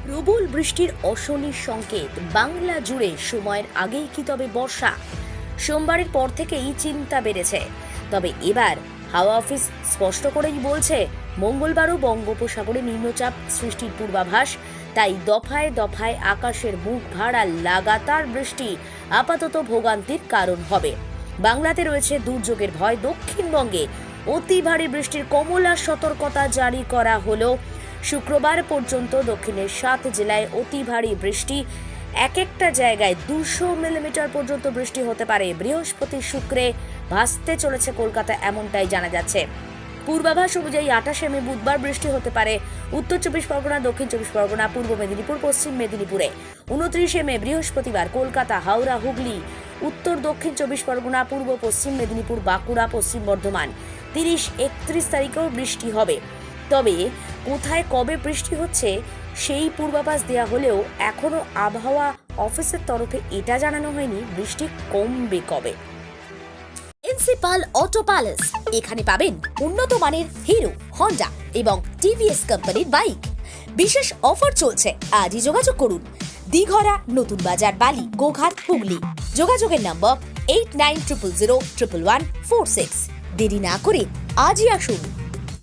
প্রবল বৃষ্টির অশনির সংকেত বাংলা জুড়ে সময়ের আগেই কি তবে বর্ষা? সোমবারের পর থেকেই চিন্তা বেড়েছে। তবে এবার হাওয়া অফিস স্পষ্ট করেই বলছে মঙ্গলবারও বঙ্গোপসাগরে নিম্নচাপ সৃষ্টির পূর্বাভাস। তাই দফায় দফায় আকাশের মুখ ভাড়া লাগাতার বৃষ্টি আপাতত ভোগান্তির কারণ হবে। বাংলাতে রয়েছে দুর্যোগের ভয়। দক্ষিণবঙ্গে অতি ভারী বৃষ্টির কমলা সতর্কতা জারি করা হলো। শুক্রবার পর্যন্ত দক্ষিণের 7 জেলায় অতি ভারী বৃষ্টি, এক একটা জায়গায় 200 মিলিমিটার পর্যন্ত বৃষ্টি হতে পারে। বৃহস্পতি শুক্রে ভাসতে চলেছে কলকাতা, এমনটাই জানা যাচ্ছে। পূর্বাভাস অনুযায়ী 28শে মে বুধবার বৃষ্টি হতে পারে উত্তর 24 পরগনা, দক্ষিণ 24 পরগনা, পূর্ব মেদিনীপুর, পশ্চিম মেদিনীপুরে। 29শে মে বৃহস্পতিবার কলকাতা, হাওড়া, হুগলি, উত্তর দক্ষিণ 24 পরগনা, পূর্ব পশ্চিম মেদিনীপুর, বাঁকুড়া, পশ্চিম বর্ধমান। 30-31 তারিখেও বৃষ্টি হবে। তবে কোথায় কবে বৃষ্টি হচ্ছে সেই পূর্বাভাস দেওয়া হলেও এখনো আবহাওয়া অফিসের তরফে এটা জানানো হয়নি বৃষ্টি কমবে কবে। প্রিন্সিপাল অটো প্যালেস, এখানে পাবেন উন্নত মানের হিরো, হন্ডা এবং টিভিএস কোম্পানির বাইক। বিশেষ অফার চলছে, আজই যোগাযোগ করুন। দিঘরা, নতুন বাজার, বালি, গোঘাট, হুগলি। যোগাযোগের নম্বর 8900011146। দেরি না করে আজই আসুন।